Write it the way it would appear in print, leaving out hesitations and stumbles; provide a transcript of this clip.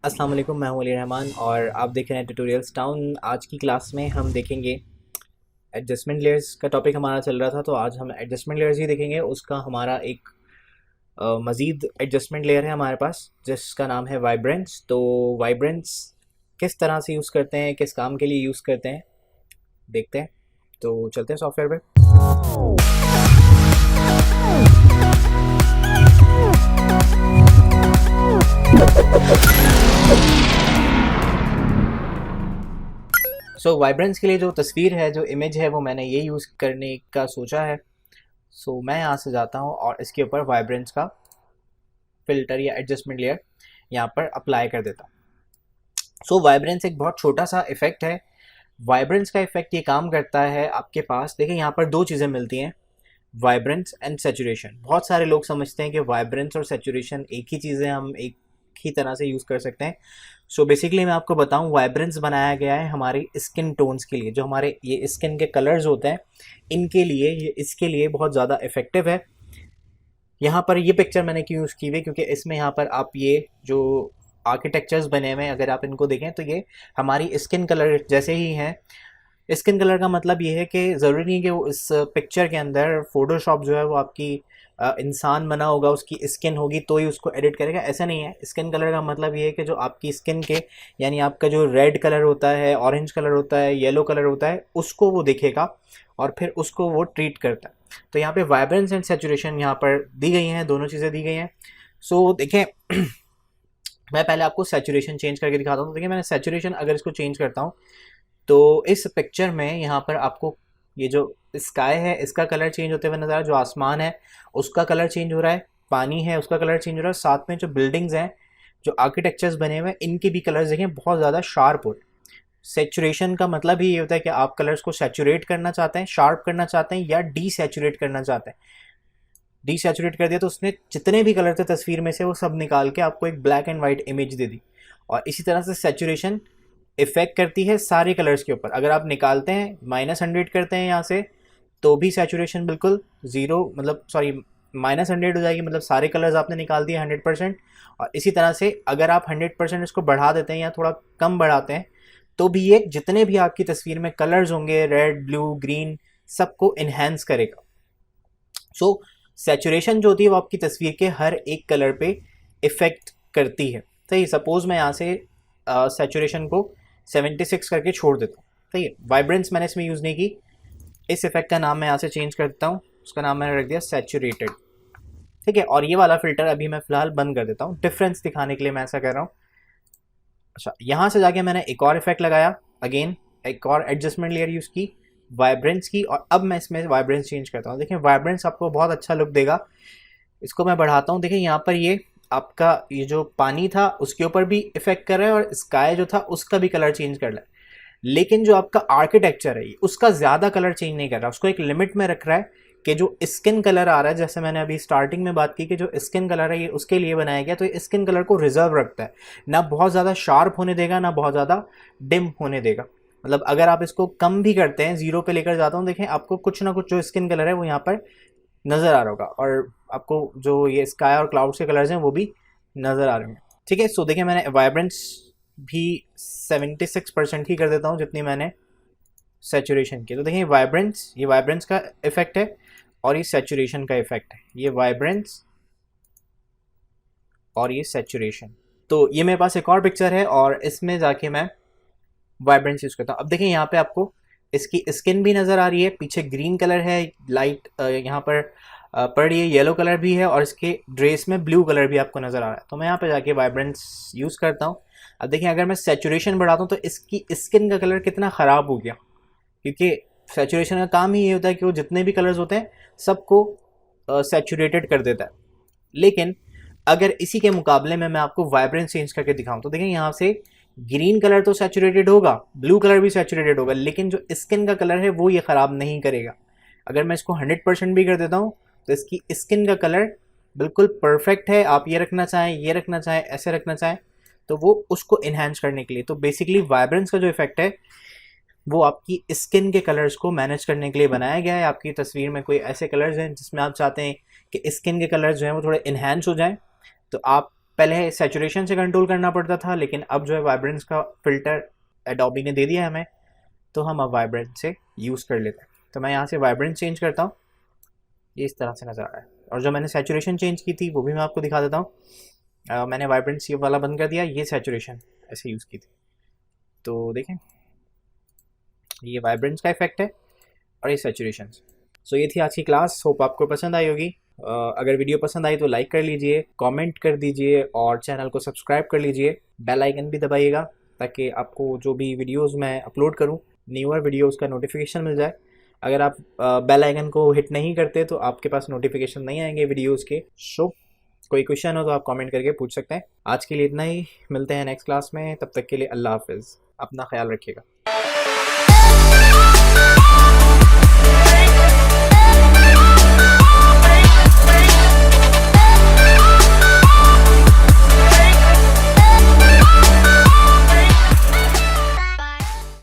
अस्सलाम वालेकुम, मैं हूं अली रहमान और आप देख रहे हैं ट्यूटोरियल्स टाउन। आज की क्लास में हम देखेंगे एडजस्टमेंट लेयर्स का टॉपिक हमारा चल रहा था, तो आज हम एडजस्टमेंट लेयर्स ही देखेंगे। उसका हमारा एक मज़ीद एडजस्टमेंट लेयर है हमारे पास जिसका नाम है वाइब्रेंस। तो वाइब्रेंस किस तरह से यूज़ करते हैं, किस काम के लिए यूज़ करते हैं, देखते हैं। तो चलते हैं सॉफ्टवेयर पे। सो वाइब्रेंस के लिए जो तस्वीर है, जो इमेज है, वो मैंने ये यूज़ करने का सोचा है। मैं यहाँ से जाता हूँ और इसके ऊपर वाइब्रेंस का फ़िल्टर या एडजस्टमेंट लेयर यहाँ पर अप्लाई कर देता हूँ। वाइब्रेंस एक बहुत छोटा सा इफ़ेक्ट है। वाइब्रेंस का इफ़ेक्ट ये काम करता है, आपके पास देखिए यहाँ पर दो चीज़ें मिलती हैं, वाइब्रेंस एंड सैचुरेशन। बहुत सारे लोग समझते हैं कि वाइब्रेंस और सैचुरेशन एक ही चीज़ है, हम एक ही तरह से यूज़ कर सकते हैं। बेसिकली मैं आपको बताऊं, वाइब्रेंस बनाया गया है हमारी स्किन टोन्स के लिए, जो हमारे ये स्किन के कलर्स होते हैं इनके लिए, ये इसके लिए बहुत ज़्यादा इफेक्टिव है। यहाँ पर ये पिक्चर मैंने क्यों यूज़ की हुई है, क्योंकि इसमें यहाँ पर आप ये जो आर्किटेक्चर्स बने हुए हैं, अगर आप इनको देखें तो ये हमारी स्किन कलर जैसे ही हैं। स्किन कलर का मतलब ये है कि ज़रूरी नहीं कि वो इस पिक्चर के अंदर फ़ोटोशॉप जो है वो आपकी इंसान बना होगा, उसकी स्किन होगी तो ही उसको एडिट करेगा, ऐसा नहीं है। स्किन कलर का मतलब ये है कि जो आपकी स्किन के, यानी आपका जो रेड कलर होता है, ऑरेंज कलर होता है, येलो कलर होता है, उसको वो देखेगा और फिर उसको वो ट्रीट करता है। तो यहाँ पे वाइब्रेंस एंड सैचुरेशन यहाँ पर दी गई हैं, दोनों चीज़ें दी गई हैं। देखें मैं पहले आपको सैचुरेशन चेंज करके दिखाता हूँ। तो देखिए मैंने सैचुरेशन अगर इसको चेंज करता हूँ तो इस पिक्चर में यहाँ पर आपको ये जो स्काई है इसका कलर चेंज होते हुए नजर आ रहा है, जो आसमान है उसका कलर चेंज हो रहा है, पानी है उसका कलर चेंज हो रहा है, साथ में जो बिल्डिंग्स हैं, जो आर्किटेक्चर्स बने हुए हैं, इनके भी कलर्स देखें बहुत ज़्यादा शार्प हो रहे हैं। सेचुरेशन का मतलब ही ये होता है कि आप कलर्स को सेचुरेट करना चाहते हैं, शार्प करना चाहते हैं, या डी सेचुरेट करना चाहते हैं। डी सेचुरेट कर दिया तो उसने जितने भी कलर थे तस्वीर में से वो सब निकाल के आपको एक ब्लैक एंड वाइट इमेज दे दी। और इसी तरह से सेचुरेशन इफेक्ट करती है सारे कलर्स के ऊपर। अगर आप निकालते हैं, -100 करते हैं यहाँ से, तो भी सेचुरेशन बिल्कुल ज़ीरो, मतलब सॉरी -100 हो जाएगी, मतलब सारे कलर्स आपने निकाल दिए 100%। और इसी तरह से अगर आप 100% इसको बढ़ा देते हैं या थोड़ा कम बढ़ाते हैं, तो भी ये जितने भी आपकी तस्वीर में कलर्स होंगे, रेड, ब्लू, ग्रीन, सबको इन्हेंस करेगा। सेचुरेशन जो होती है वो आपकी तस्वीर के हर एक कलर पे इफ़ेक्ट करती है। सही, सपोज़ मैं यहाँ से सेचुरेशन को 76 करके छोड़ देता हूँ। सही है, वाइब्रेंस मैंने इसमें यूज़ नहीं की। इस इफेक्ट का नाम मैं यहाँ से चेंज कर देता हूँ, उसका नाम मैंने रख दिया सैचुरेटेड। ठीक है, और ये वाला फ़िल्टर अभी मैं फ़िलहाल बंद कर देता हूँ, डिफरेंस दिखाने के लिए मैं ऐसा कर रहा हूँ। अच्छा, यहाँ से जाके मैंने एक और इफेक्ट लगाया, अगेन एक और एडजस्टमेंट लेयर यूज़ की, वाइब्रेंस की, और अब मैं इसमें वाइब्रेंस चेंज करता हूँ। देखिए वाइब्रेंस आपको बहुत अच्छा लुक देगा। इसको मैं बढ़ाता हूँ। देखिए यहाँ पर ये आपका ये जो पानी था उसके ऊपर भी इफेक्ट कर रहा है, और स्काई जो था उसका भी कलर चेंज कर रहा है। लेकिन जो आपका आर्किटेक्चर है उसका ज़्यादा कलर चेंज नहीं कर रहा, उसको एक लिमिट में रख रहा है कि जो स्किन कलर आ रहा है, जैसे मैंने अभी स्टार्टिंग में बात की कि जो स्किन कलर है ये उसके लिए बनाया गया, तो ये स्किन कलर को रिजर्व रखता है, ना बहुत ज़्यादा शार्प होने देगा, ना बहुत ज़्यादा डिम होने देगा। मतलब अगर आप इसको कम भी करते हैं, ज़ीरो पे लेकर जाता हूँ, देखें आपको कुछ ना कुछ जो स्किन कलर है वो यहाँ पर नज़र आ रहा होगा, और आपको जो ये स्काई और क्लाउड्स के कलर्स हैं वो भी नज़र आ रहे हैं। ठीक है, देखिए मैंने वाइब्रेंस भी 76% ही कर देता हूँ जितनी मैंने सेचुरेशन की। तो देखिए वाइब्रेंस, ये वाइब्रेंस का इफेक्ट है और ये सेचुरेशन का इफेक्ट है, ये वाइब्रेंस और ये सेचुरेशन। तो ये मेरे पास एक और पिक्चर है और इसमें जाके मैं वाइब्रेंस यूज़ करता हूँ। अब देखिए यहाँ पे आपको इसकी स्किन भी नज़र आ रही है, पीछे ग्रीन कलर है, लाइट यहाँ पर पड़ रही है, येलो कलर भी है, और इसके ड्रेस में ब्लू कलर भी आपको नज़र आ रहा है। तो मैं यहाँ पे जाके वाइब्रेंस यूज़ करता हूँ। अब देखिए अगर मैं सेचुरेशन बढ़ाता हूँ तो इसकी स्किन का कलर कितना ख़राब हो गया, क्योंकि सेचुरेशन का काम ही ये होता है कि वो जितने भी कलर्स होते हैं सबको सेचुरेटेड कर देता है। लेकिन अगर इसी के मुकाबले में मैं आपको वाइब्रेंस चेंज करके दिखाऊं तो देखिए यहाँ से ग्रीन कलर तो सैचुरेटेड होगा, ब्लू कलर भी सैचुरेटेड होगा, लेकिन जो स्किन का कलर है वो ये ख़राब नहीं करेगा। अगर मैं इसको 100% भी कर देता हूँ तो इसकी स्किन का कलर बिल्कुल परफेक्ट है। आप ये रखना चाहें, ये रखना चाहें, ऐसे रखना चाहें, तो वो उसको इन्हेंस करने के लिए। तो बेसिकली वाइब्रेंस का जो इफेक्ट है वो आपकी स्किन के कलर्स को मैनेज करने के लिए बनाया गया है। आपकी तस्वीर में कोई ऐसे कलर्स हैं जिसमें आप चाहते हैं कि स्किन के कलर्स जो हैं वो थोड़े इन्हेंस हो जाएं, तो आप पहले सैचुरेशन से कंट्रोल करना पड़ता था, लेकिन अब जो है वाइब्रेंस का फ़िल्टर एडोबी ने दे दिया है हमें, तो हम अब वाइब्रेंस से यूज़ कर लेते हैं। तो मैं यहाँ से वाइब्रेंस चेंज करता हूँ, ये इस तरह से नज़र आ रहा है। और जो मैंने सैचुरेशन चेंज की थी वो भी मैं आपको दिखा देता हूँ। मैंने वाइब्रेंस ये वाला बंद कर दिया, ये सैचुरेशन ऐसे यूज़ की थी। तो देखें, ये वाइब्रेंस का इफेक्ट है और ये सैचुरेशन। सो ये थी आज की क्लास, होप आपको पसंद आई होगी। अगर वीडियो पसंद आई तो लाइक कर लीजिए, कमेंट कर दीजिए और चैनल को सब्सक्राइब कर लीजिए। बेल आइकन भी दबाइएगा ताकि आपको जो भी वीडियोस मैं अपलोड करूं, न्यूअर वीडियोस का नोटिफिकेशन मिल जाए। अगर आप बेल आइकन को हिट नहीं करते तो आपके पास नोटिफिकेशन नहीं आएंगे वीडियोस के। सो कोई क्वेश्चन हो तो आप कमेंट करके पूछ सकते हैं। आज के लिए इतना ही, मिलते हैं नेक्स्ट क्लास में, तब तक के लिए अल्लाह हाफिज़, अपना ख्याल रखिएगा।